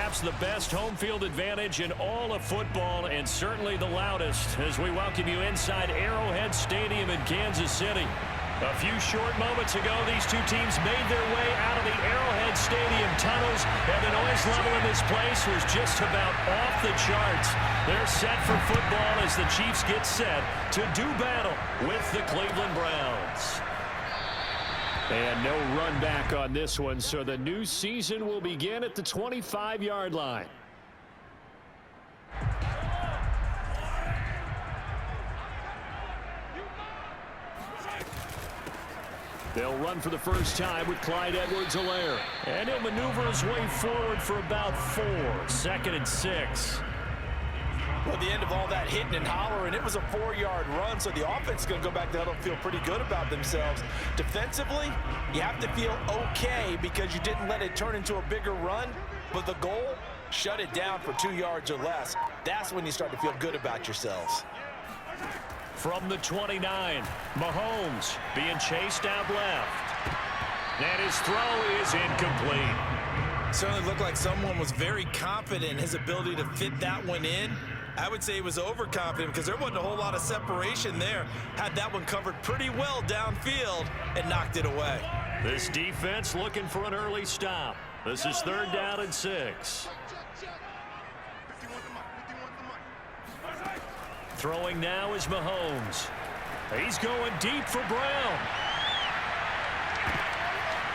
perhaps the best home field advantage in all of football and certainly the loudest as we welcome you inside Arrowhead Stadium in Kansas City. A few short moments ago, these two teams made their way out of the Arrowhead Stadium tunnels, and the noise level in this place was just about off the charts. They're set for football as the Chiefs get set to do battle with the Cleveland Browns. And no run back on this one, so the new season will begin at the 25-yard line. They'll run for the first time with Clyde Edwards-Helaire. And he'll maneuver his way forward for about 4. 2nd and 6. Well, at the end of all that hitting and hollering, it was a 4-yard run, so the offense is going to go back there and feel pretty good about themselves. Defensively, you have to feel okay because you didn't let it turn into a bigger run, but the goal, shut it down for 2 yards or less. That's when you start to feel good about yourselves. From the 29, Mahomes being chased out left. And his throw is incomplete. Certainly looked like someone was very confident in his ability to fit that one in. I would say he was overconfident because there wasn't a whole lot of separation there. Had that one covered pretty well downfield and knocked it away. This defense looking for an early stop. This is 3rd down and 6. Throwing now is Mahomes. He's going deep for Brown.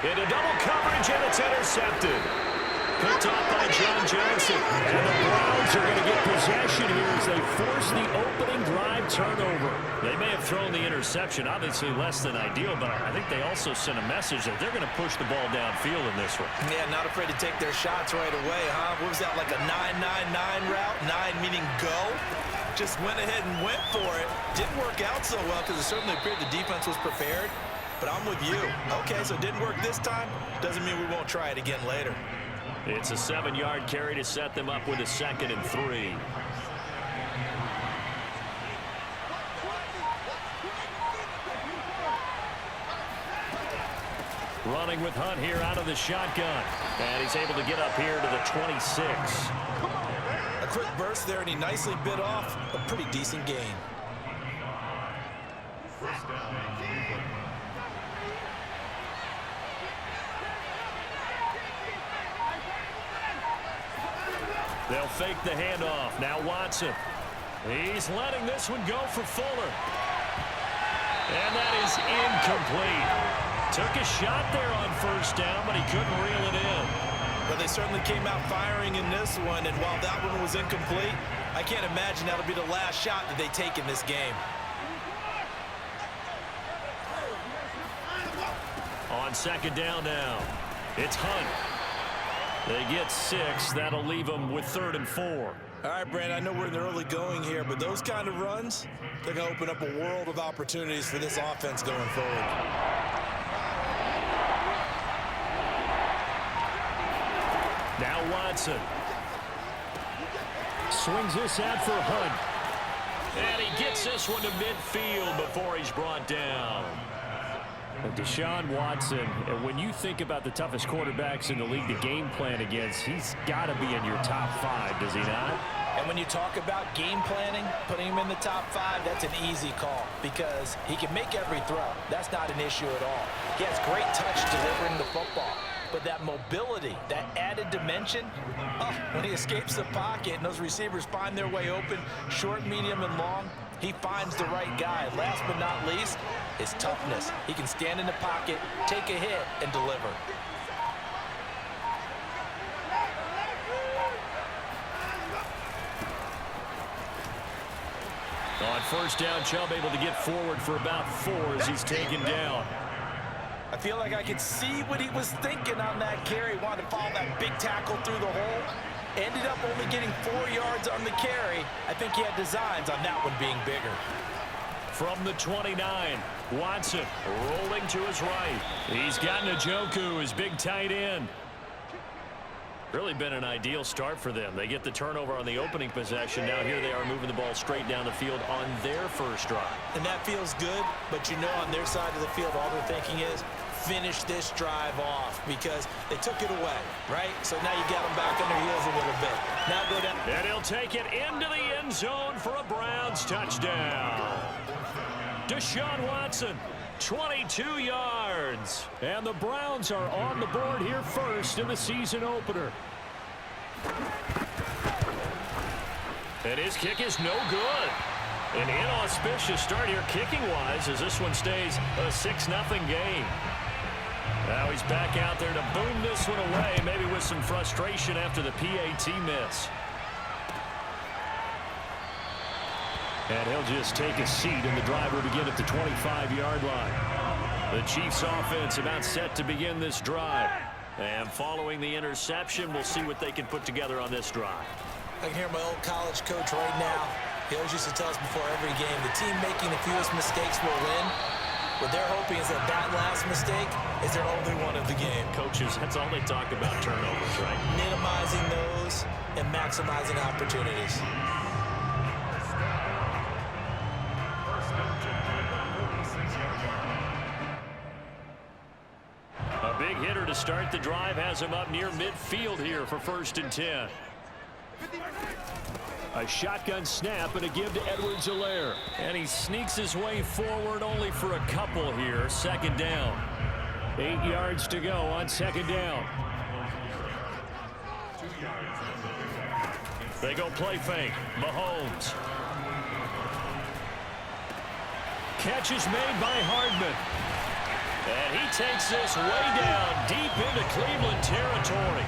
Into double coverage, and it's intercepted. Picked off by John Johnson. And the Browns are going to get possession here as they force the opening drive turnover. They may have thrown the interception, obviously less than ideal, but I think they also sent a message that they're going to push the ball downfield in this one. Yeah, not afraid to take their shots right away, huh? What was that, like a 9-9-9 route? 9 meaning go? Just went ahead and went for it. Didn't work out so well because it certainly appeared the defense was prepared. But I'm with you. Okay, so it didn't work this time. Doesn't mean we won't try it again later. It's a 7-yard carry to set them up with a 2nd and 3. Running with Hunt here out of the shotgun. And he's able to get up here to the 26. A quick burst there, and he nicely bit off a pretty decent gain. They'll fake the handoff. Now Watson. He's letting this one go for Fuller. And that is incomplete. Took a shot there on 1st down, but he couldn't reel it in. But they certainly came out firing in this one, and while that one was incomplete, I can't imagine that'll be the last shot that they take in this game. On 2nd down now, it's Hunt. They get 6. That'll leave them with 3rd and 4. All right, Brandon, I know we're in the early going here, but those kind of runs, they're going to open up a world of opportunities for this offense going forward. Now Watson. Swings this out for Hunt. And he gets this one to midfield before he's brought down. Deshaun Watson, when you think about the toughest quarterbacks in the league to game plan against, he's got to be in your top 5, does he not? And when you talk about game planning, putting him in the top 5, that's an easy call because he can make every throw. That's not an issue at all. He has great touch delivering the football. But that mobility, that added dimension, when he escapes the pocket and those receivers find their way open, short, medium, and long, he finds the right guy. Last but not least, his toughness. He can stand in the pocket, take a hit, and deliver. On 1st down, Chubb able to get forward for about 4 as he's taken down. I feel like I could see what he was thinking on that carry. Wanted to follow that big tackle through the hole. Ended up only getting 4 yards on the carry. I think he had designs on that one being bigger. From the 29, Watson rolling to his right. He's got Njoku, his big tight end. Really been an ideal start for them. They get the turnover on the opening possession. Now here they are moving the ball straight down the field on their first drive. And that feels good, but you know on their side of the field all they're thinking is finish this drive off because they took it away, right? So now you got them back on their heels a little bit. Now go down. And he'll take it into the end zone for a Browns touchdown. Deshaun Watson, 22 yards. And the Browns are on the board here first in the season opener. And his kick is no good. An inauspicious start here kicking-wise as this one stays a 6-0 game. Now he's back out there to boom this one away, maybe with some frustration after the PAT miss. And he'll just take a seat, and the drive will begin at the 25-yard line. The Chiefs offense about set to begin this drive. And following the interception, we'll see what they can put together on this drive. I can hear my old college coach right now. He always used to tell us before every game, the team making the fewest mistakes will win. What they're hoping is that that last mistake is their only one of the game. Coaches, that's all they talk about, turnovers, right? Minimizing those and maximizing opportunities. A big hitter to start the drive has him up near midfield here for 1st and 10. A shotgun snap and a give to Edwards-Helaire. And he sneaks his way forward only for a couple here. 2nd down. 8 yards to go on 2nd down. They go play fake. Mahomes. Catch is made by Hardman. And he takes this way down deep into Cleveland territory.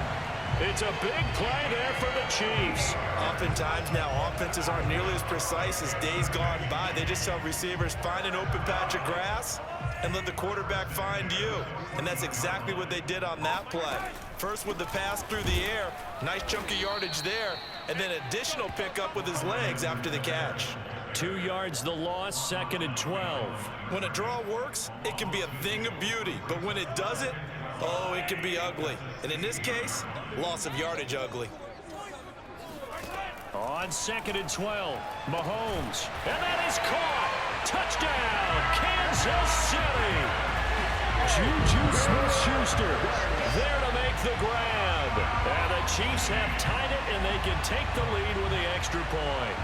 It's a big play there for the Chiefs. Oftentimes now offenses aren't nearly as precise as days gone by. They just tell receivers, find an open patch of grass and let the quarterback find you. And that's exactly what they did on that play. First with the pass through the air, nice chunk of yardage there, and then additional pickup with his legs after the catch. 2 yards the loss, 2nd and 12. When a draw works, it can be a thing of beauty. But when it doesn't, oh, it can be ugly. And in this case, loss of yardage ugly. On 2nd and 12, Mahomes. And that is caught. Touchdown, Kansas City. Juju Smith-Schuster there to make the grab. And the Chiefs have tied it, and they can take the lead with the extra point.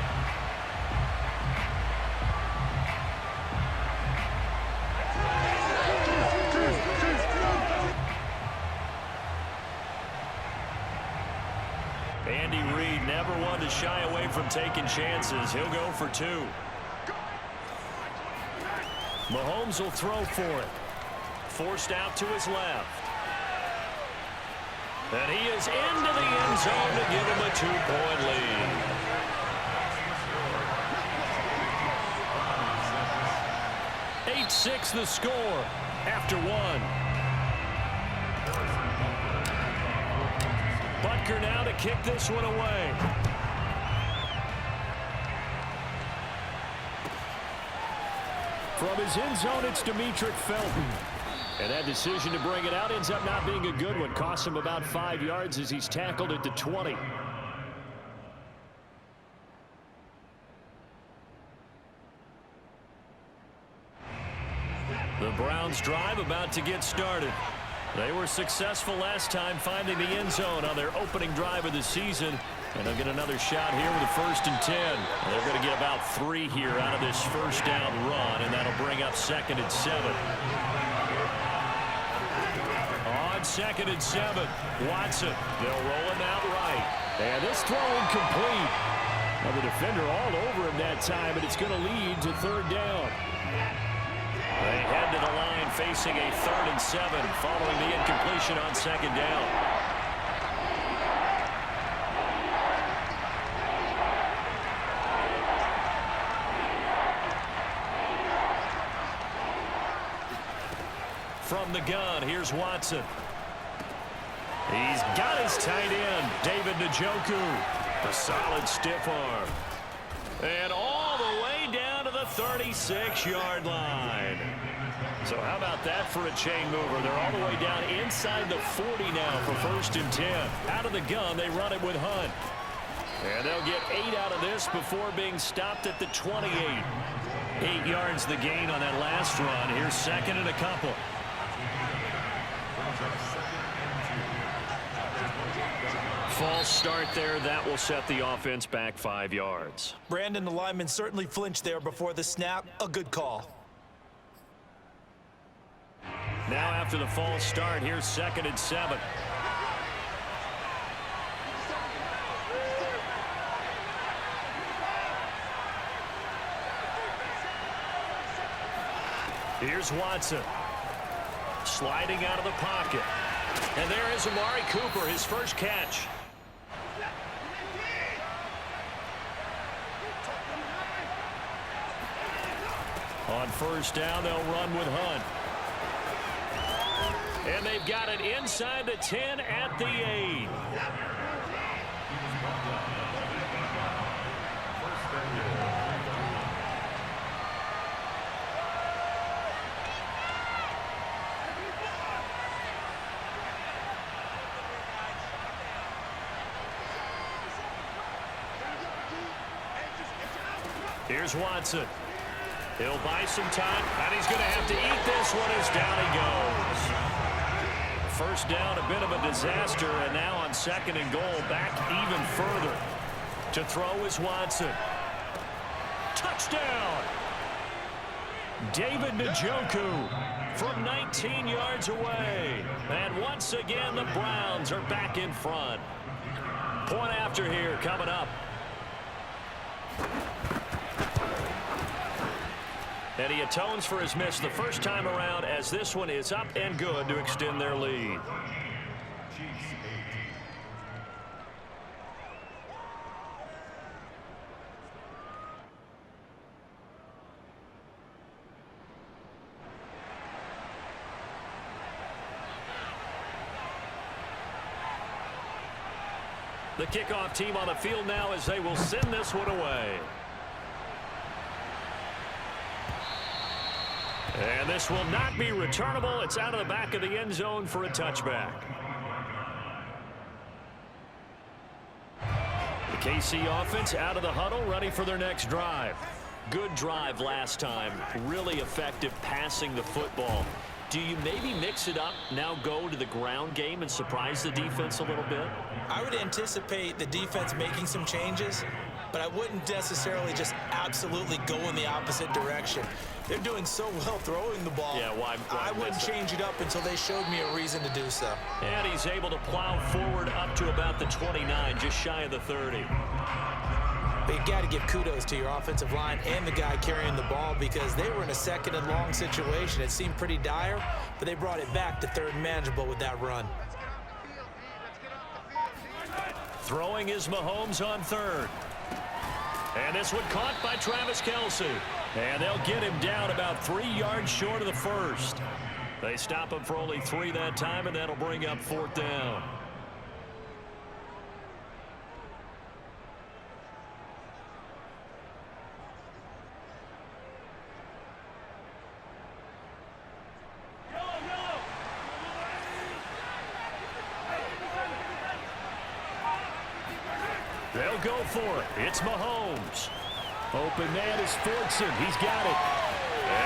Andy Reid never one to shy away from taking chances. He'll go for 2. Mahomes will throw for it. Forced out to his left. And he is into the end zone to give him a 2-point lead. (8-6) the score after 1. Butker now to kick this one away. From his end zone, it's Demetric Felton. And that decision to bring it out ends up not being a good one. Costs him about 5 yards as he's tackled at the 20. The Browns drive about to get started. They were successful last time finding the end zone on their opening drive of the season. And they'll get another shot here with a 1st and 10. And they're going to get about 3 here out of this 1st down run, and that'll bring up 2nd and 7. On 2nd and 7, Watson. They'll roll him out right. And this throw incomplete. Now the defender all over him that time, and it's going to lead to 3rd down. They head to the line facing a 3rd and 7 following the incompletion on 2nd down. From the gun, here's Watson. He's got his tight end, David Njoku. A solid stiff arm. And all the way down to the 36-yard line. So how about that for a chain mover? They're all the way down inside the 40 now for 1st and 10. Out of the gun, they run it with Hunt. And they'll get 8 out of this before being stopped at the 28. 8 yards the gain on that last run. Here's 2nd and a couple. False start there. That will set the offense back 5 yards. Brandon, the lineman certainly flinched there before the snap. A good call. Now after the false start, here's 2nd and 7. Here's Watson. Sliding out of the pocket. And there is Amari Cooper, his first catch. On 1st down, they'll run with Hunt. And they've got it inside the 10 at the 8. Here's Watson. He'll buy some time, and he's going to have to eat this one as down he goes. 1st down, a bit of a disaster, and now on 2nd and goal, back even further. To throw is Watson. Touchdown! David Njoku from 19 yards away. And once again, the Browns are back in front. Point after here coming up. And he atones for his miss the first time around, as this one is up and good to extend their lead. The kickoff team on the field now as they will send this one away. And this will not be returnable. It's out of the back of the end zone for a touchback. The KC offense out of the huddle, ready for their next drive. Good drive last time. Really effective passing the football. Do you maybe mix it up, now go to the ground game and surprise the defense a little bit? I would anticipate the defense making some changes, but I wouldn't necessarily just absolutely go in the opposite direction. They're doing so well throwing the ball. Yeah, why I wouldn't change it up until they showed me a reason to do so. And he's able to plow forward up to about the 29, just shy of the 30. But you got to give kudos to your offensive line and the guy carrying the ball, because they were in a 2nd and long situation. It seemed pretty dire, but they brought it back to 3rd and manageable with that run. Throwing is Mahomes on 3rd. And this one caught by Travis Kelce. And they'll get him down about 3 yards short of the 1st. They stop him for only 3 that time, and that'll bring up 4th down. They'll go for it. It's Mahomes. Open man is Fortson. He's got it.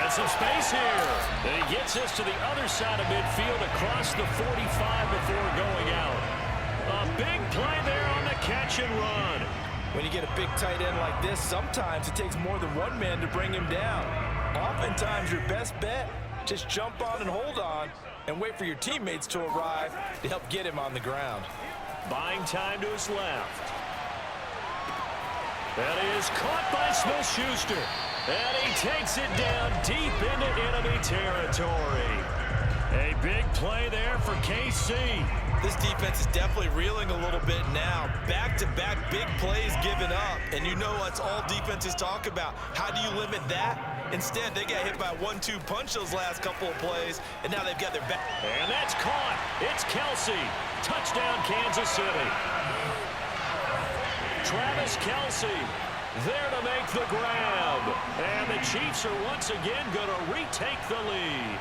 And some space here. And he gets this to the other side of midfield across the 45 before going out. A big play there on the catch and run. When you get a big tight end like this, sometimes it takes more than one man to bring him down. Oftentimes, your best bet, just jump on and hold on and wait for your teammates to arrive to help get him on the ground. Buying time to his left. That is caught by Smith-Schuster. And he takes it down deep into enemy territory. A big play there for KC. This defense is definitely reeling a little bit now. Back-to-back big plays given up. And you know what's all defenses talk about. How do you limit that? Instead, they got hit by a 1-2 punch those last couple of plays, and now they've got their back. And that's caught. It's Kelce. Touchdown, Kansas City. Travis Kelce there to make the grab. And the Chiefs are once again going to retake the lead.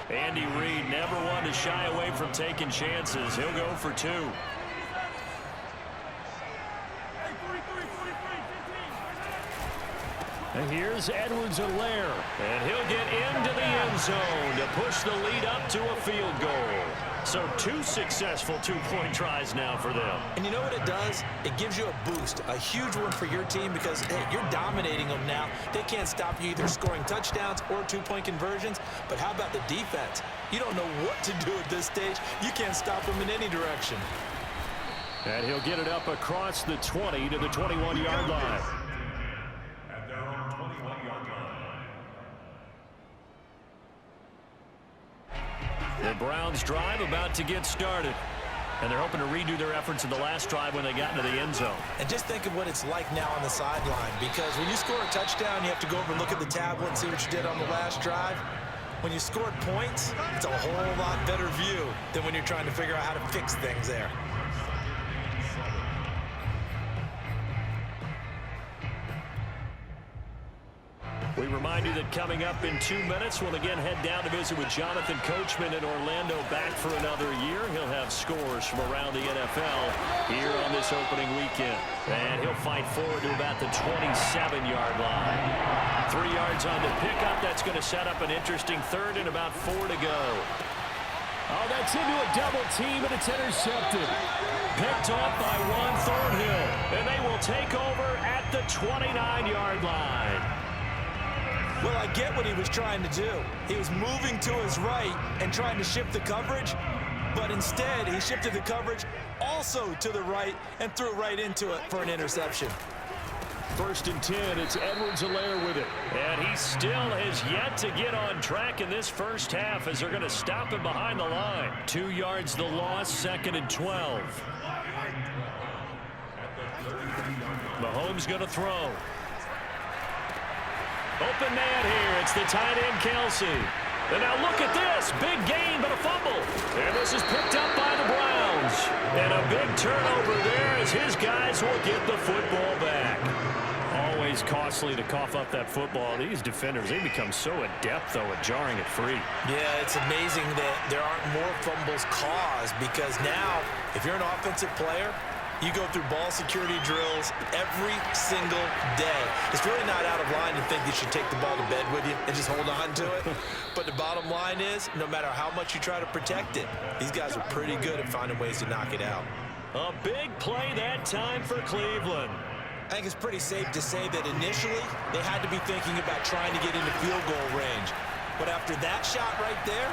Andy Reid never one to shy away from taking chances. He'll go for 2. And here's Edwards-Helaire, and he'll get into the end zone to push the lead up to a field goal. So 2 successful two-point tries now for them. And you know what it does? It gives you a boost, a huge one for your team because, hey, you're dominating them now. They can't stop you either scoring touchdowns or two-point conversions. But how about the defense? You don't know what to do at this stage. You can't stop them in any direction. And he'll get it up across the 20 to the 21-yard line. The Browns drive about to get started. And they're hoping to redo their efforts in the last drive when they got into the end zone. And just think of what it's like now on the sideline, because when you score a touchdown, you have to go over and look at the tablet and see what you did on the last drive. When you scored points, it's a whole lot better view than when you're trying to figure out how to fix things there. We remind you that coming up in 2 minutes, we'll again head down to visit with Jonathan Coachman in Orlando, back for another year. He'll have scores from around the NFL here on this opening weekend. And he'll fight forward to about the 27-yard line. 3 yards on the pickup. That's going to set up an interesting third and about 4 to go. Oh, that's into a double team, and it's intercepted. Picked off by Juan Thornhill. And they will take over at the 29-yard line. Well, I get what he was trying to do. He was moving to his right and trying to shift the coverage, but instead he shifted the coverage also to the right and threw right into it for an interception. 1st and 10, it's Edwards-Helaire with it. And he still has yet to get on track in this first half as they're going to stop him behind the line. 2 yards the loss, 2nd and 12. Mahomes going to throw. Open man here. It's the tight end, Kelsey. And now look at this. Big gain, but a fumble. And this is picked up by the Browns. And a big turnover there as his guys will get the football back. Always costly to cough up that football. These defenders, they become so adept, though, at jarring it free. Yeah, it's amazing that there aren't more fumbles caused because now, if you're an offensive player, you go through ball security drills every single day. It's really not out of line to think you should take the ball to bed with you and just hold on to it. But the bottom line is, no matter how much you try to protect it, these guys are pretty good at finding ways to knock it out. A big play that time for Cleveland. I think it's pretty safe to say that initially they had to be thinking about trying to get into field goal range. But after that shot right there,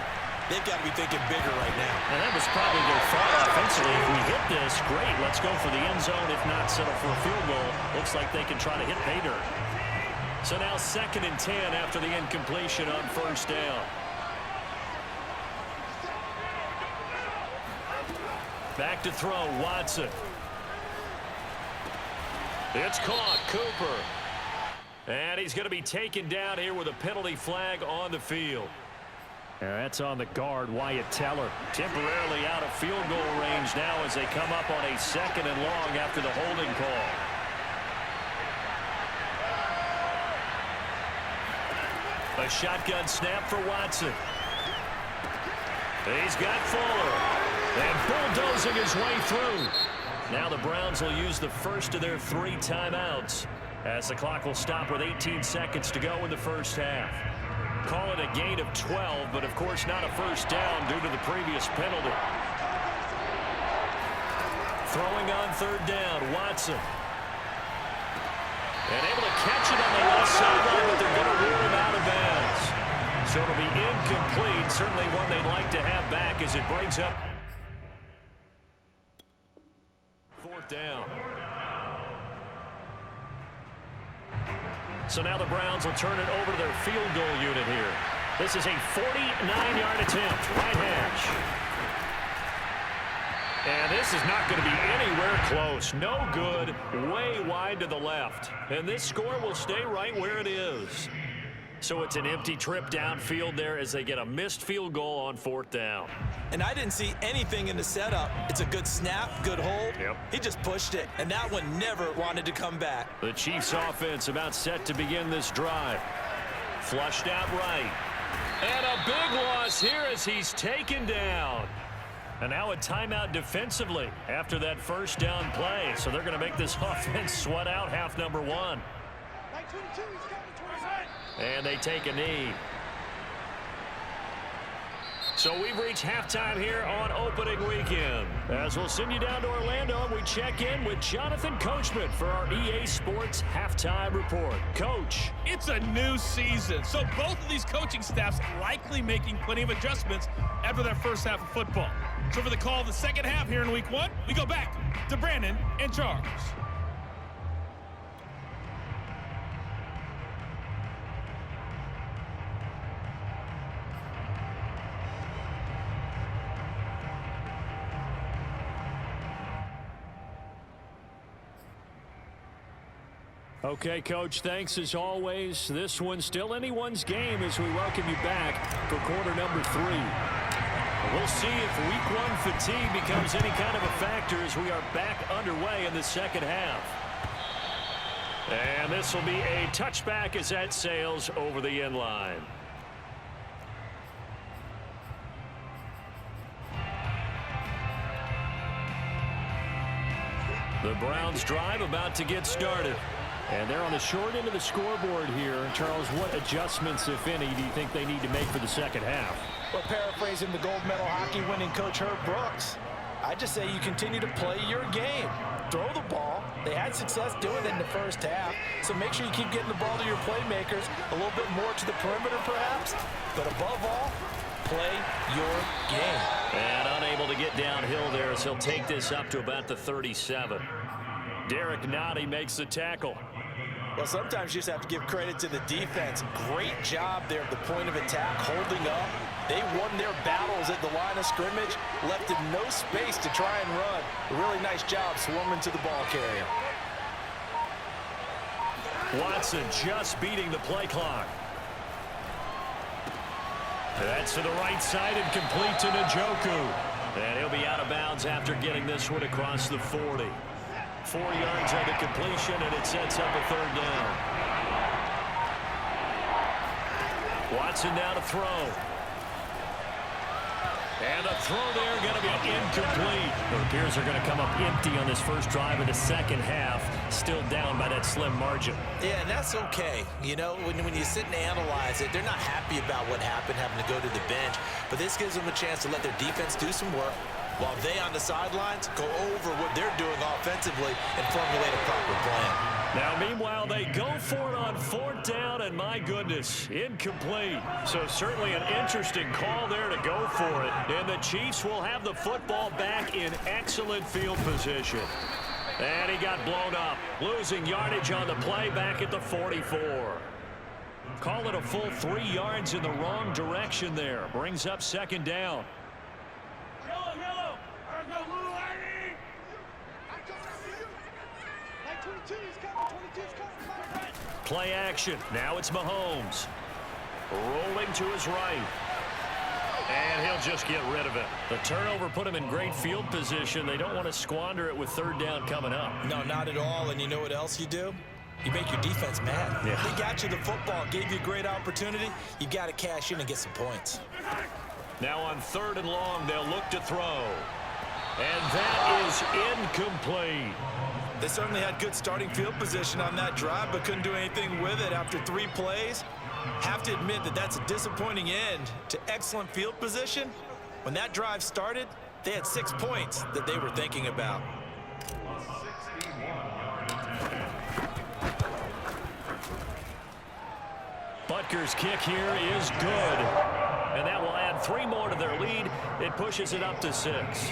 they've got to be thinking bigger right now. And that was probably their thought offensively. If we hit this, great. Let's go for the end zone. If not, settle for a field goal. Looks like they can try to hit pay dirt. So now 2nd and 10 after the incompletion on 1st down. Back to throw, Watson. It's caught, Cooper. And he's going to be taken down here with a penalty flag on the field. And that's on the guard, Wyatt Teller. Temporarily out of field goal range now as they come up on a 2nd and long after the holding call. A shotgun snap for Watson. He's got Fuller. And bulldozing his way through. Now the Browns will use the first of their 3 timeouts as the clock will stop with 18 seconds to go in the first half. Call it a gain of 12, but of course not a first down due to the previous penalty. Throwing on 3rd down, Watson. And able to catch it on the left sideline, but they're going to rule him out of bounds. So it'll be incomplete, certainly one they'd like to have back as it brings up 4th down. So now the Browns will turn it over to their field goal unit here. This is a 49-yard attempt, right hash. And this is not going to be anywhere close. No good, way wide to the left. And this score will stay right where it is. So it's an empty trip downfield there as they get a missed field goal on 4th down. And I didn't see anything in the setup. It's a good snap, good hold. Yep. He just pushed it, and that one never wanted to come back. The Chiefs offense about set to begin this drive. Flushed out right. And a big loss here as he's taken down. And now a timeout defensively after that first down play. So they're going to make this offense sweat out half number 1. And they take a knee. So we've reached halftime here on opening weekend. As we'll send you down to Orlando, and we check in with Jonathan Coachman for our EA Sports Halftime Report. Coach. It's a new season, so both of these coaching staffs likely making plenty of adjustments after their first half of football. So for the call of the second half here in week one, we go back to Brandon and Charles. Okay, Coach, thanks as always. This one's still anyone's game as we welcome you back for quarter number 3. We'll see if week 1 fatigue becomes any kind of a factor as we are back underway in the second half. And this will be a touchback as that sails over the end line. The Browns drive about to get started. And they're on the short end of the scoreboard here. Charles, what adjustments, if any, do you think they need to make for the second half? Well, paraphrasing the gold medal hockey winning coach Herb Brooks, I just say you continue to play your game. Throw the ball. They had success doing it in the first half, so make sure you keep getting the ball to your playmakers, a little bit more to the perimeter perhaps, but above all, play your game. And unable to get downhill there as he'll take this up to about the 37. Derek Nottie makes the tackle. Well, sometimes you just have to give credit to the defense. Great job there at the point of attack, holding up. They won their battles at the line of scrimmage, left in no space to try and run. A really nice job swarming to the ball carrier. Watson just beating the play clock. That's to the right side and complete to Njoku. And he'll be out of bounds after getting this one across the 40. 4 yards on the completion, and it sets up a third down. Watson now to throw. And the throw there going to be incomplete. It appears they're going to come up empty on this first drive of the second half, still down by that slim margin. Yeah, and that's okay. You know, when you sit and analyze it, they're not happy about what happened, having to go to the bench. But this gives them a chance to let their defense do some work, while they on the sidelines go over what they're doing offensively and formulate a proper plan. Now, meanwhile, they go for it on 4th down, and my goodness, incomplete. So certainly an interesting call there to go for it. And the Chiefs will have the football back in excellent field position. And he got blown up, losing yardage on the play back at the 44. Call it a full 3 yards in the wrong direction there. Brings up second down. Play action. Now it's Mahomes. Rolling to his right. And he'll just get rid of it. The turnover put him in great field position. They don't want to squander it with 3rd down coming up. No, not at all. And you know what else you do? You make your defense mad. Yeah. They got you the football, gave you a great opportunity. You got to cash in and get some points. Now on 3rd and long, they'll look to throw. And that is incomplete. They certainly had good starting field position on that drive, but couldn't do anything with it after 3 plays. Have to admit that that's a disappointing end to excellent field position. When that drive started, they had 6 points that they were thinking about. Butker's kick here is good. And that will add 3 more to their lead. It pushes it up to 6.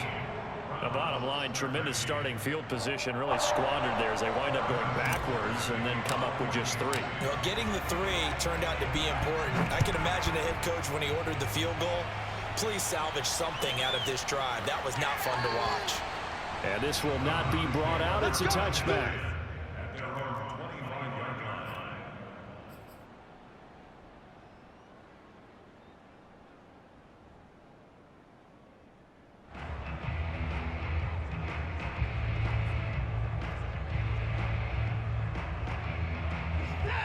The bottom line, tremendous starting field position, really squandered there as they wind up going backwards and then come up with just 3. You know, getting the 3 turned out to be important. I can imagine the head coach when he ordered the field goal. Please salvage something out of this drive. That was not fun to watch. And this will not be brought out. It's a touchback.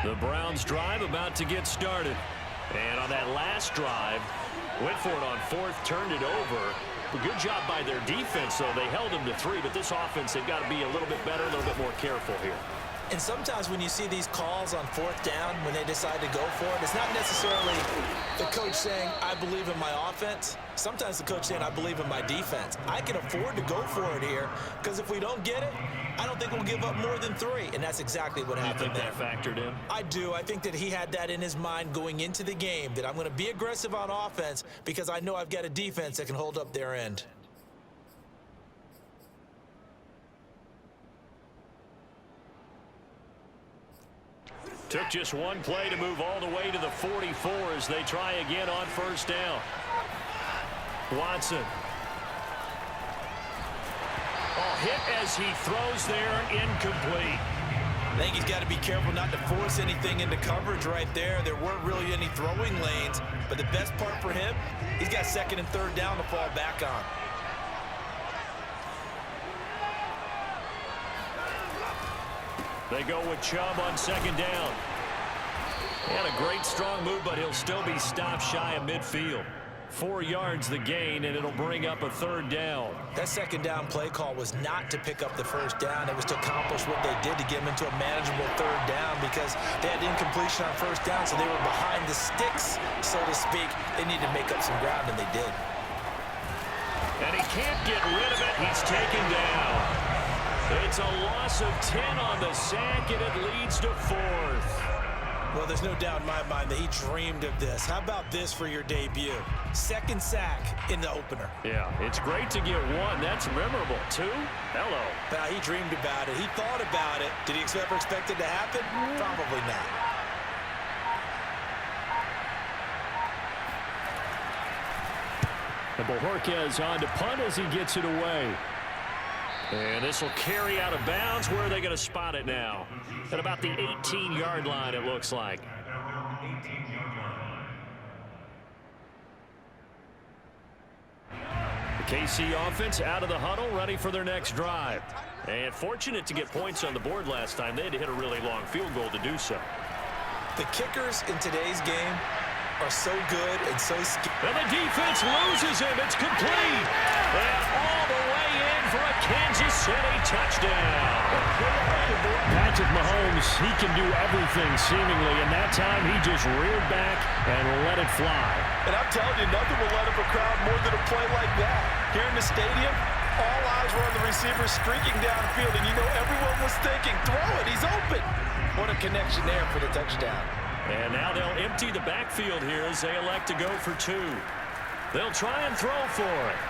The Browns drive about to get started. And on that last drive, went for it on 4th, turned it over. A good job by their defense, though. They held them to 3, but this offense, they've got to be a little bit better, a little bit more careful here. And sometimes when you see these calls on fourth down, when they decide to go for it, it's not necessarily the coach saying, I believe in my offense. Sometimes the coach saying, I believe in my defense. I can afford to go for it here because if we don't get it, I don't think we'll give up more than 3. And that's exactly what happened there. You think that factored in? I do. I think that he had that in his mind going into the game, that I'm going to be aggressive on offense because I know I've got a defense that can hold up their end. Took just one play to move all the way to the 44 as they try again on first down. Watson. Oh, hit as he throws there, incomplete. I think he's got to be careful not to force anything into coverage right there. There weren't really any throwing lanes, but the best part for him, he's got second and third down to fall back on. They go with Chubb on second down. He had a great strong move, but he'll still be stopped shy of midfield. 4 yards the gain, and it'll bring up a third down. That second down play call was not to pick up the first down. It was to accomplish what they did to get them into a manageable third down because they had incompletion on first down, so they were behind the sticks, so to speak. They needed to make up some ground, and they did. And he can't get rid of it. He's taken down. It's a loss of 10 on the sack, and it leads to 4th. Well, there's no doubt in my mind that he dreamed of this. How about this for your debut? Second sack in the opener. Yeah, it's great to get 1. That's memorable. 2? Hello. Now, he dreamed about it. He thought about it. Did he ever expect it to happen? Probably not. And Bojorquez on to punt as he gets it away. And this will carry out of bounds. Where are they going to spot it now? At about the 18-yard line, it looks like. The KC offense out of the huddle, ready for their next drive. And fortunate to get points on the board last time. They had to hit a really long field goal to do so. The kickers in today's game are so good and so skilled. And the defense loses him. It's complete. And all the way in for a Kansas City touchdown. Patrick Mahomes, he can do everything seemingly, and that time he just reared back and let it fly. And I'm telling you, nothing will let up a crowd more than a play like that. Here in the stadium, all eyes were on the receiver streaking downfield, and you know everyone was thinking, throw it, he's open. What a connection there for the touchdown. And now they'll empty the backfield here as they elect to go for 2. They'll try and throw for it.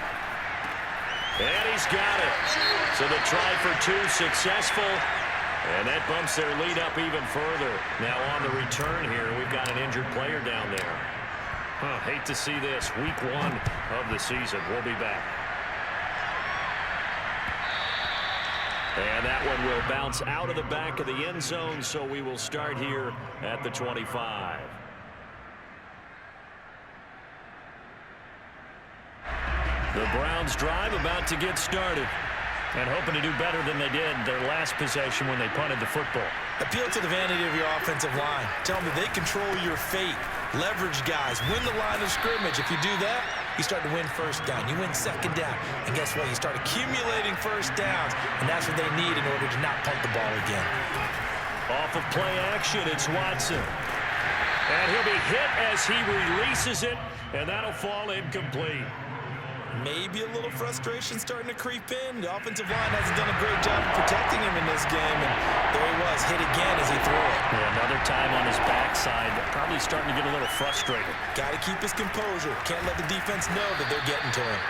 And he's got it. So the try for 2 successful. And that bumps their lead up even further. Now on the return here, we've got an injured player down there. Hate to see this. Week 1 of the season. We'll be back. And that one will bounce out of the back of the end zone, so we will start here at the 25. The Browns drive about to get started. And hoping to do better than they did their last possession when they punted the football. Appeal to the vanity of your offensive line. Tell them that they control your fate. Leverage guys. Win the line of scrimmage. If you do that, you start to win first down. You win second down. And guess what? You start accumulating first downs. And that's what they need in order to not punt the ball again. Off of play action, it's Watson. And he'll be hit as he releases it. And that'll fall incomplete. Maybe a little frustration starting to creep in. The offensive line hasn't done a great job of protecting him in this game. And there he was, hit again as he threw it. Yeah, another time on his backside. Probably starting to get a little frustrated. Got to keep his composure. Can't let the defense know that they're getting to him.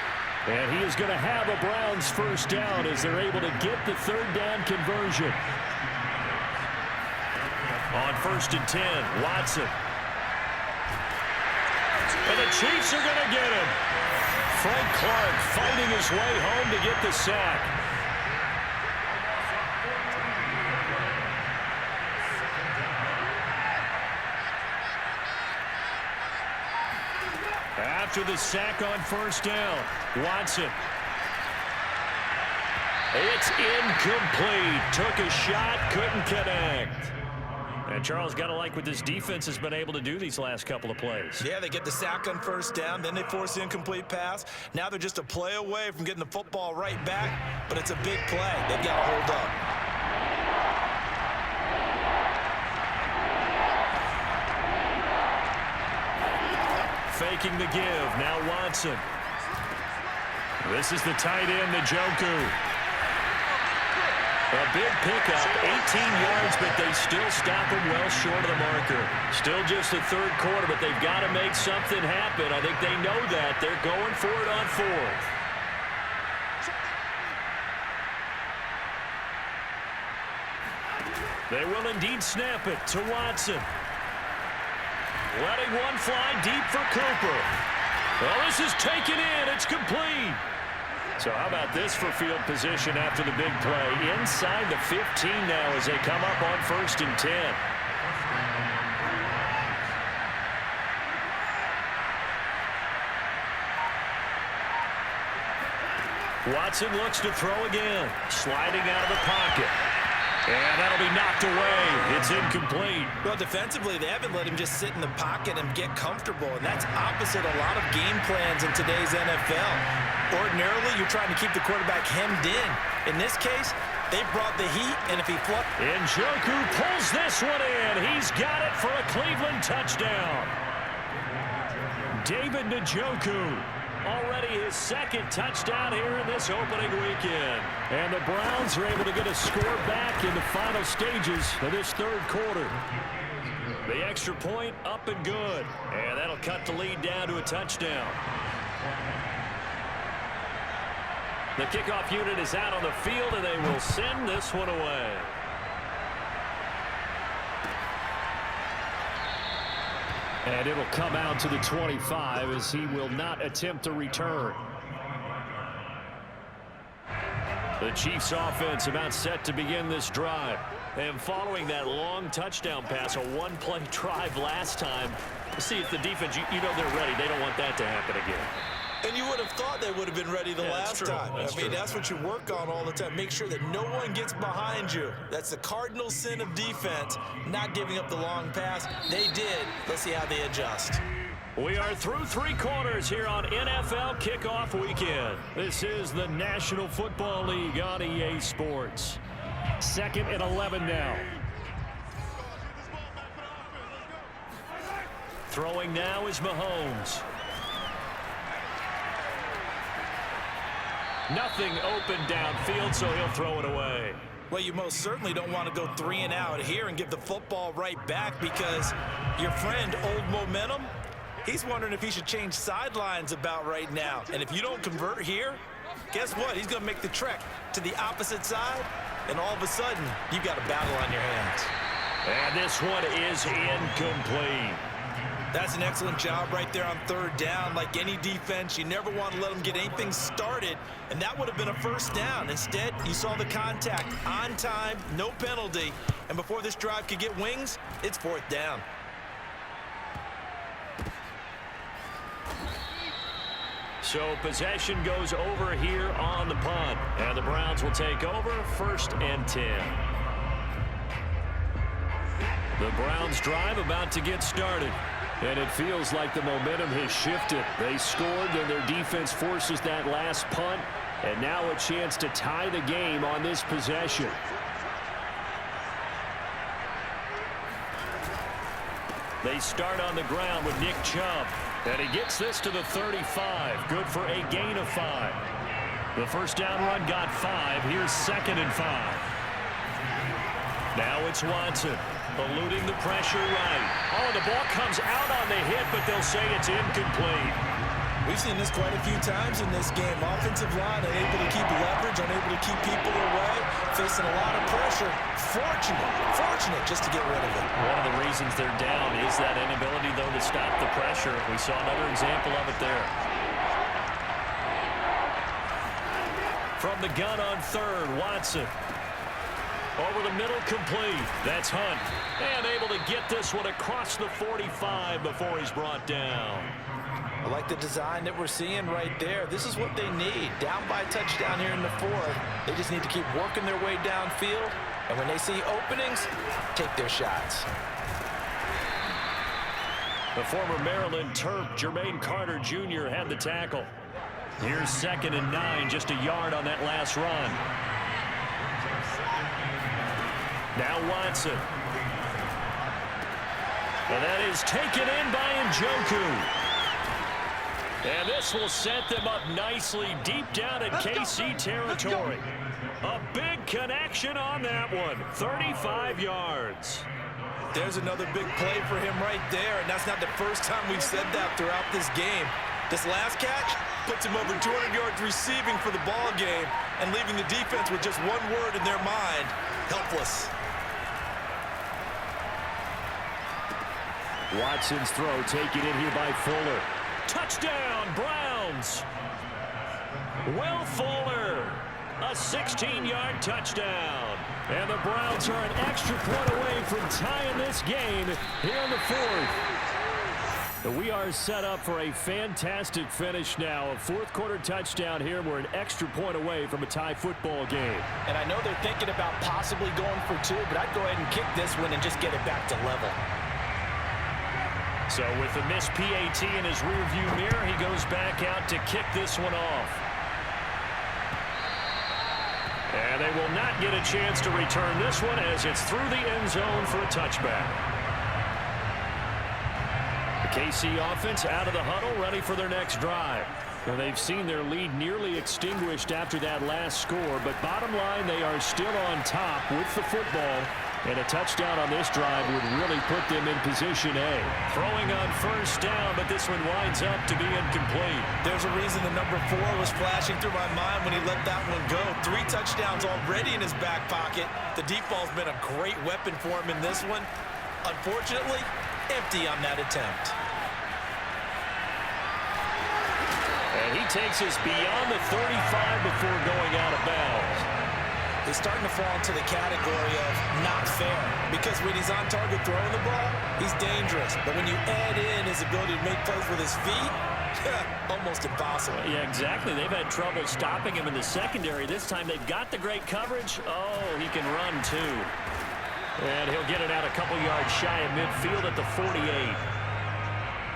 And he is going to have a Browns first down as they're able to get the third down conversion. On 1st and 10, Watson. And the Chiefs are going to get him. Frank Clark fighting his way home to get the sack. After the sack on first down, Watson. It's incomplete. Took a shot, couldn't connect. And Charles, got to like what this defense has been able to do these last couple of plays. Yeah, they get the sack on first down, then they force the incomplete pass. Now they're just a play away from getting the football right back, but it's a big play. They've got to hold up. faking the give. Now Watson. This is the tight end, Njoku. A big pickup, 18 yards, but they still stop him well short of the marker. Still just the third quarter, but they've got to make something happen. I think they know that. They're going for it on fourth. They will indeed snap it to Watson. Letting one fly deep for Cooper. Well, this is taken in. It's complete. So how about this for field position after the big play? Inside the 15 now as they come up on 1st and 10. Watson looks to throw again. Sliding out of the pocket. And that'll be knocked away. It's incomplete. Well, defensively, they haven't let him just sit in the pocket and get comfortable, and that's opposite a lot of game plans in today's NFL. Ordinarily, you're trying to keep the quarterback hemmed in. In this case, they brought the heat, and if he Njoku pulls this one in. He's got it for a Cleveland touchdown. David Njoku. Already his second touchdown here in this opening weekend. And the Browns are able to get a score back in the final stages of this third quarter. The extra point up and good. And that'll cut the lead down to a touchdown. The kickoff unit is out on the field, and they will send this one away. And it'll come out to the 25 as he will not attempt a return. The Chiefs offense about set to begin this drive. And following that long touchdown pass, a one-play drive last time, see if the defense, you know they're ready. They don't want that to happen again. And you would have thought they would have been ready the last time. I mean, that's what you work on all the time. Make sure that no one gets behind you. That's the cardinal sin of defense, not giving up the long pass. They did. Let's see how they adjust. We are through three quarters here on NFL Kickoff Weekend. This is the National Football League on EA Sports. 2nd and 11 now. Throwing now is Mahomes. Nothing open downfield, so he'll throw it away. Well, you most certainly don't want to go 3 and out here and give the football right back because your friend, Old Momentum, he's wondering if he should change sidelines about right now. And if you don't convert here, guess what? He's going to make the trek to the opposite side, and all of a sudden, you've got a battle on your hands. And this one is incomplete. That's an excellent job right there on 3rd down. Like any defense, you never want to let them get anything started, and that would have been a 1st down. Instead, you saw the contact on time, no penalty, and before this drive could get wings, it's 4th down. So possession goes over here on the punt, and the Browns will take over 1st and 10. The Browns drive about to get started. And it feels like the momentum has shifted. They scored, and their defense forces that last punt. And now a chance to tie the game on this possession. They start on the ground with Nick Chubb. And he gets this to the 35. Good for a gain of 5. The 1st down run got 5. Here's 2nd and 5. Now it's Watson. Eluding the pressure right. Oh, the ball comes out on the hit, but they'll say it's incomplete. We've seen this quite a few times in this game. Offensive line unable to keep leverage, unable to keep people away, facing a lot of pressure. Fortunate just to get rid of it. One of the reasons they're down is that inability, though, to stop the pressure. We saw another example of it there. From the gun on 3rd, Watson. Over the middle, complete. That's Hunt. And able to get this one across the 45 before he's brought down. I like the design that we're seeing right there. This is what they need. Down by a touchdown here in the 4th. They just need to keep working their way downfield. And when they see openings, take their shots. The former Maryland Terp, Jermaine Carter Jr. had the tackle. Here's 2nd and 9, just a yard on that last run. Now Watson. And that is taken in by Njoku. And this will set them up nicely deep down in KC territory. A big connection on that one. 35 yards. There's another big play for him right there, and that's not the first time we've said that throughout this game. This last catch puts him over 200 yards receiving for the ball game and leaving the defense with just one word in their mind: helpless. Watson's throw taken in here by Fuller. Touchdown, Browns. Will Fuller, a 16-yard touchdown. And the Browns are an extra point away from tying this game here in the fourth. We are set up for a fantastic finish now. A fourth-quarter touchdown here. We're an extra point away from a tie football game. And I know they're thinking about possibly going for two, but I'd go ahead and kick this one and just get it back to level. So with the missed PAT in his rearview mirror, he goes back out to kick this one off. And they will not get a chance to return this one as it's through the end zone for a touchback. The KC offense out of the huddle, ready for their next drive. And they've seen their lead nearly extinguished after that last score, but bottom line, they are still on top with the football. And a touchdown on this drive would really put them in position A. Throwing on first down, but this one winds up to be incomplete. There's a reason the number 4 was flashing through my mind when he let that one go. 3 touchdowns already in his back pocket. The deep ball's been a great weapon for him in this one. Unfortunately, empty on that attempt. And he takes us beyond the 35 before going out of bounds. He's starting to fall into the category of not fair, because when he's on target throwing the ball, he's dangerous. But when you add in his ability to make plays with his feet, almost impossible. Yeah, exactly. They've had trouble stopping him in the secondary. This time they've got the great coverage. Oh, he can run too. And he'll get it out a couple yards shy of midfield at the 48.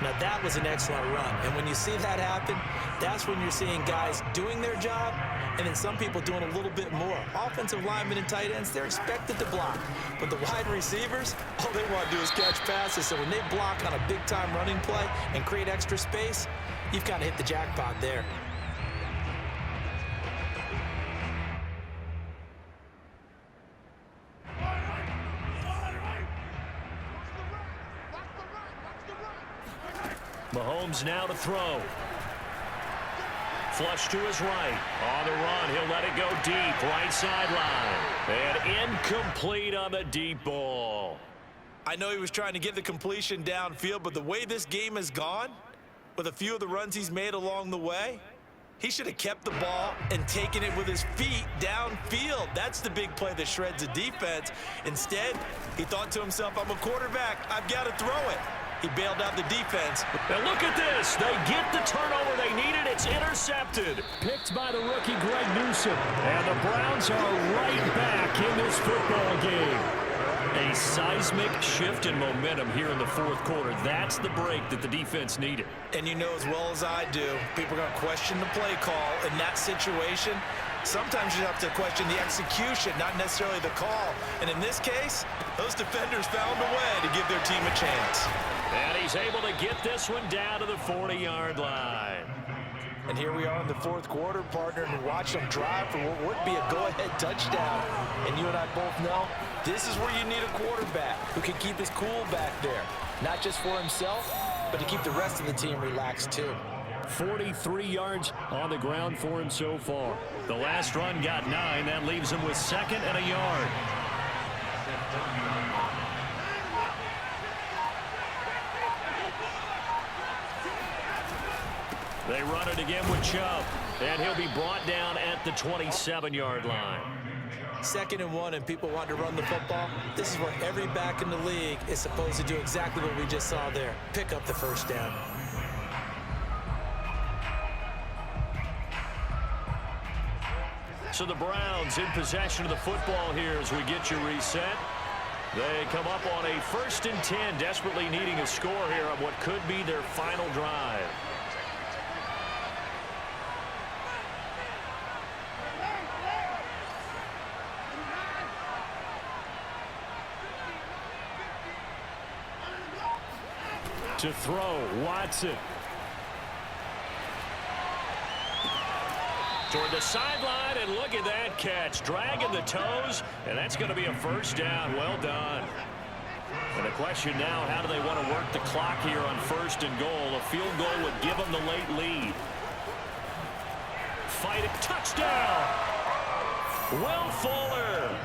Now that was an excellent run, and when you see that happen, that's when you're seeing guys doing their job and then some people doing a little bit more. Offensive linemen and tight ends, they're expected to block, but the wide receivers, all they want to do is catch passes. So when they block on a big-time running play and create extra space, you've kind of hit the jackpot there. Mahomes now to throw. Flush to his right. On the run, he'll let it go deep. Right sideline. And incomplete on the deep ball. I know he was trying to get the completion downfield, but the way this game has gone, with a few of the runs he's made along the way, he should have kept the ball and taken it with his feet downfield. That's the big play that shreds the defense. Instead, he thought to himself, I'm a quarterback. I've got to throw it. He bailed out the defense. And look at this. They get the turnover they needed. It's intercepted. Picked by the rookie Greg Newsome. And the Browns are right back in this football game. A seismic shift in momentum here in the fourth quarter. That's the break that the defense needed. And you know as well as I do, people are going to question the play call in that situation. Sometimes you have to question the execution, not necessarily the call. And in this case, those defenders found a way to give their team a chance. And he's able to get this one down to the 40-yard line. And here we are in the fourth quarter, partner, and watch them drive for what would be a go-ahead touchdown. And you and I both know this is where you need a quarterback who can keep his cool back there. Not just for himself, but to keep the rest of the team relaxed too. 43 yards on the ground for him so far. The last run got 9. That leaves him with 2nd and a yard. They run it again with Chubb, and he'll be brought down at the 27-yard line. 2nd and 1, and people want to run the football. This is where every back in the league is supposed to do exactly what we just saw there. Pick up the first down. So the Browns in possession of the football here as we get you reset. They come up on a 1st and 10, desperately needing a score here on what could be their final drive. To throw, Watson. Toward the sideline, and look at that catch. Dragging the toes, and that's going to be a first down. Well done. And the question now, how do they want to work the clock here on 1st and goal? A field goal would give them the late lead. Fight it. Touchdown! Will Fuller.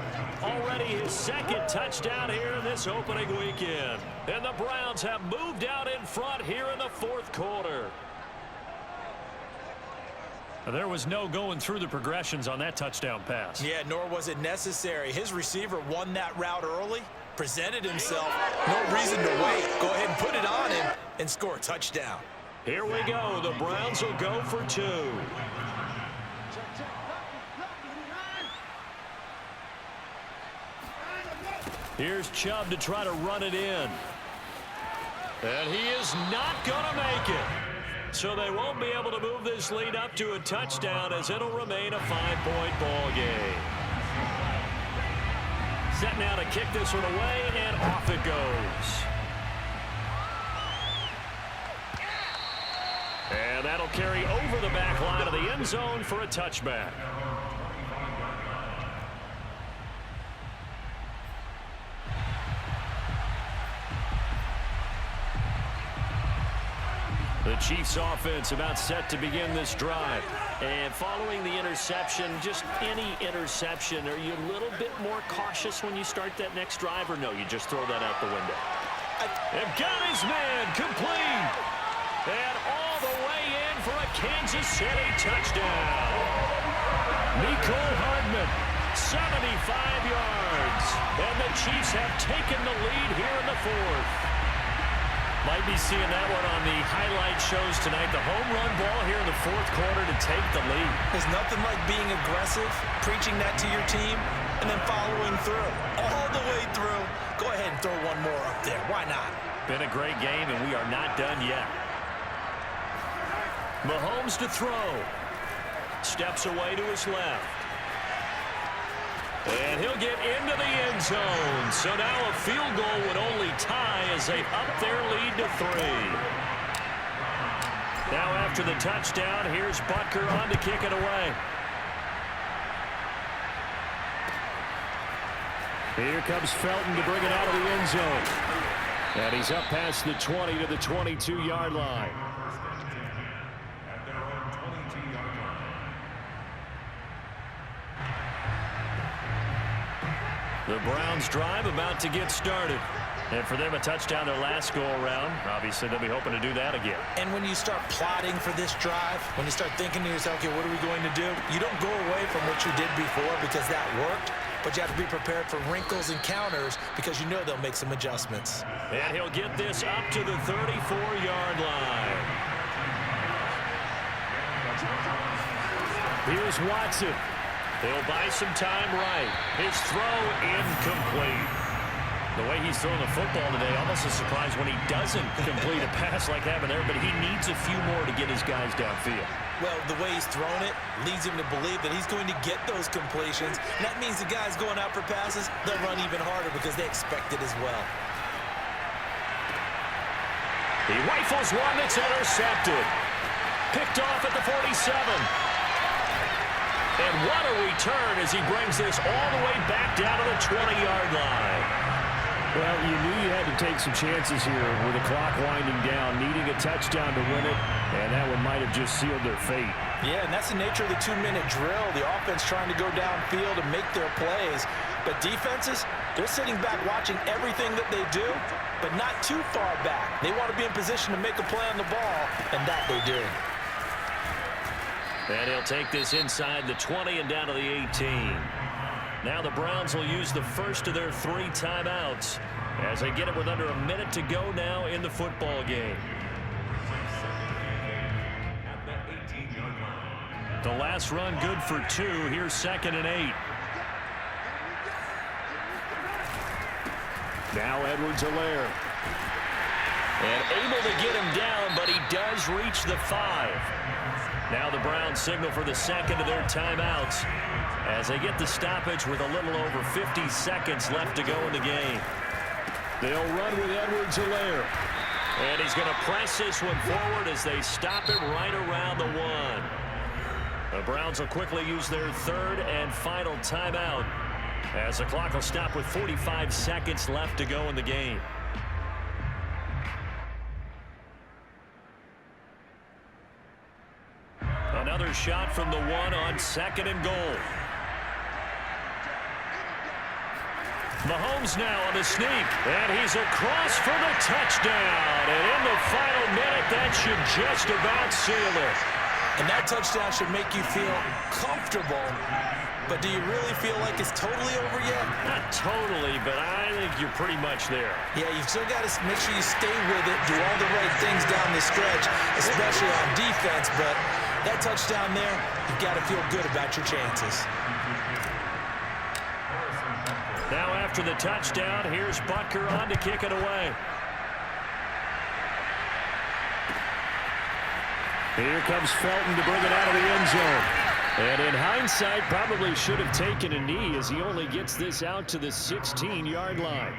Already his 2nd touchdown here in this opening weekend. And the Browns have moved out in front here in the 4th quarter. There was no going through the progressions on that touchdown pass. Yeah, nor was it necessary. His receiver won that route early, presented himself. No reason to wait. Go ahead and put it on him and score a touchdown. Here we go. The Browns will go for 2. Here's Chubb to try to run it in. And he is not going to make it. So they won't be able to move this lead up to a touchdown as it'll remain a 5-point ball game. Set now to kick this one away, and off it goes. And that'll carry over the back line of the end zone for a touchback. The Chiefs offense about set to begin this drive. And following the interception, just any interception, are you a little bit more cautious when you start that next drive, or no, you just throw that out the window? And got his man complete. And all the way in for a Kansas City touchdown. Mecole Hardman, 75 yards. And the Chiefs have taken the lead here in the 4th. Might be seeing that one on the highlight shows tonight. The home run ball here in the 4th quarter to take the lead. There's nothing like being aggressive, preaching that to your team, and then following through. All the way through. Go ahead and throw one more up there. Why not? Been a great game, and we are not done yet. Mahomes to throw. Steps away to his left. And he'll get into the end zone. So now a field goal would only tie as they up their lead to 3. Now after the touchdown, here's Butker on to kick it away. Here comes Felton to bring it out of the end zone. And he's up past the 20 to the 22-yard line. The Browns drive about to get started. And for them, a touchdown their last go-around. Obviously, they'll be hoping to do that again. And when you start plotting for this drive, when you start thinking to yourself, okay, what are we going to do? You don't go away from what you did before because that worked, but you have to be prepared for wrinkles and counters because you know they'll make some adjustments. And he'll get this up to the 34-yard line. Here's Watson. He'll buy some time right. His throw incomplete. The way he's throwing the football today, almost a surprise when he doesn't complete a pass like having there, but he needs a few more to get his guys downfield. Well, the way he's thrown it leads him to believe that he's going to get those completions. And that means the guys going out for passes, they'll run even harder because they expect it as well. He rifles one that's intercepted. Picked off at the 47. And what a return as he brings this all the way back down to the 20-yard line. Well, you knew you had to take some chances here with the clock winding down, needing a touchdown to win it, and that one might have just sealed their fate. Yeah, and that's the nature of the 2-minute drill. The offense trying to go downfield and make their plays. But defenses, they're sitting back watching everything that they do, but not too far back. They want to be in position to make a play on the ball, and that they do. And he'll take this inside the 20 and down to the 18. Now the Browns will use the first of their 3 timeouts as they get it with under a minute to go now in the football game. The last run good for 2. Here's 2nd and 8. Now Edwards-Helaire. And able to get him down, but he does reach the 5. Now the Browns signal for the second of their timeouts as they get the stoppage with a little over 50 seconds left to go in the game. They'll run with Edwards-Helaire. And he's going to press this one forward as they stop it right around the 1. The Browns will quickly use their third and final timeout as the clock will stop with 45 seconds left to go in the game. Another shot from the one on 2nd and goal. Mahomes now on the sneak, and he's across for the touchdown. And in the final minute, that should just about seal it. And that touchdown should make you feel comfortable. But do you really feel like it's totally over yet? Not totally, but I think you're pretty much there. Yeah, you've still got to make sure you stay with it, do all the right things down the stretch, especially on defense. But that touchdown there, you've got to feel good about your chances. Now after the touchdown, here's Butker on to kick it away. Here comes Felton to bring it out of the end zone. And in hindsight, probably should have taken a knee as he only gets this out to the 16-yard line.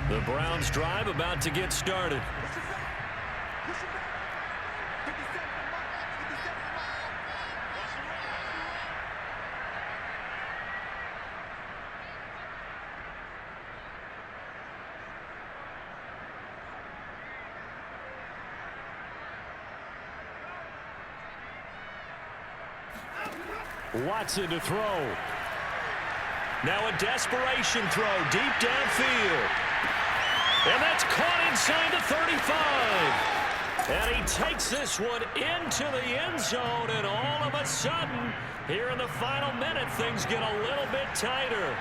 The Browns drive about to get started. Watson to throw. Now a desperation throw deep downfield. And that's caught inside the 35. And he takes this one into the end zone. And all of a sudden, here in the final minute, things get a little bit tighter.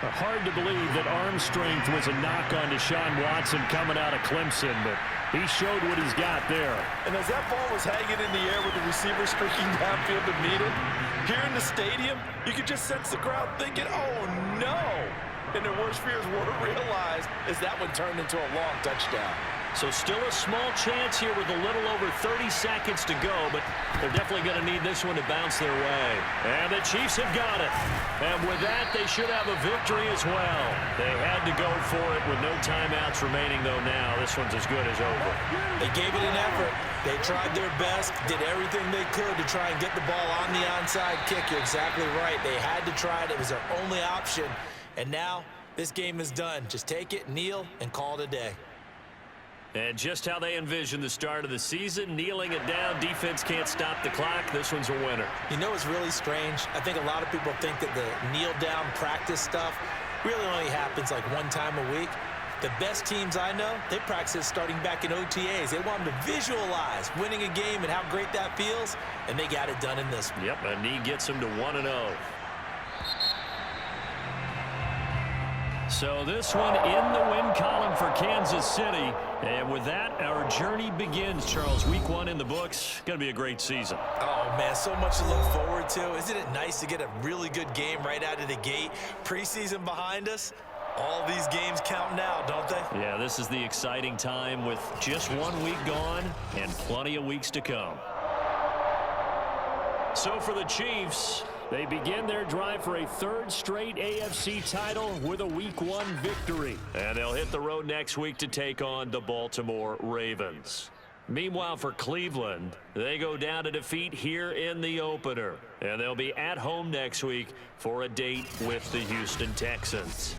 Hard to believe that arm strength was a knock on Deshaun Watson coming out of Clemson, but he showed what he's got there. And as that ball was hanging in the air with the receiver streaking downfield to meet it, here in the stadium, you could just sense the crowd thinking, oh no! And their worst fears were realized as that one turned into a long touchdown. So still a small chance here with a little over 30 seconds to go, but they're definitely going to need this one to bounce their way. And the Chiefs have got it. And with that, they should have a victory as well. They had to go for it with no timeouts remaining, though now this one's as good as over. They gave it an effort. They tried their best, did everything they could to try and get the ball on the onside kick. You're exactly right. They had to try it. It was their only option. And now this game is done. Just take it, kneel, and call it a day. And just how they envisioned the start of the season, kneeling it down, defense can't stop the clock. This one's a winner. You know what's really strange? I think a lot of people think that the kneel-down practice stuff really only happens like one time a week. The best teams I know, they practice starting back in OTAs. They want them to visualize winning a game and how great that feels, and they got it done in this one. Yep, a knee gets them to 1-0. So this one in the win column for Kansas City. And with that, our journey begins, Charles. Week 1 in the books. Going to be a great season. Oh, man, so much to look forward to. Isn't it nice to get a really good game right out of the gate? Preseason behind us. All these games count now, don't they? Yeah, this is the exciting time with just 1 week gone and plenty of weeks to come. So for the Chiefs, they begin their drive for a third straight AFC title with a Week 1 victory. And they'll hit the road next week to take on the Baltimore Ravens. Meanwhile, for Cleveland, they go down to defeat here in the opener. And they'll be at home next week for a date with the Houston Texans.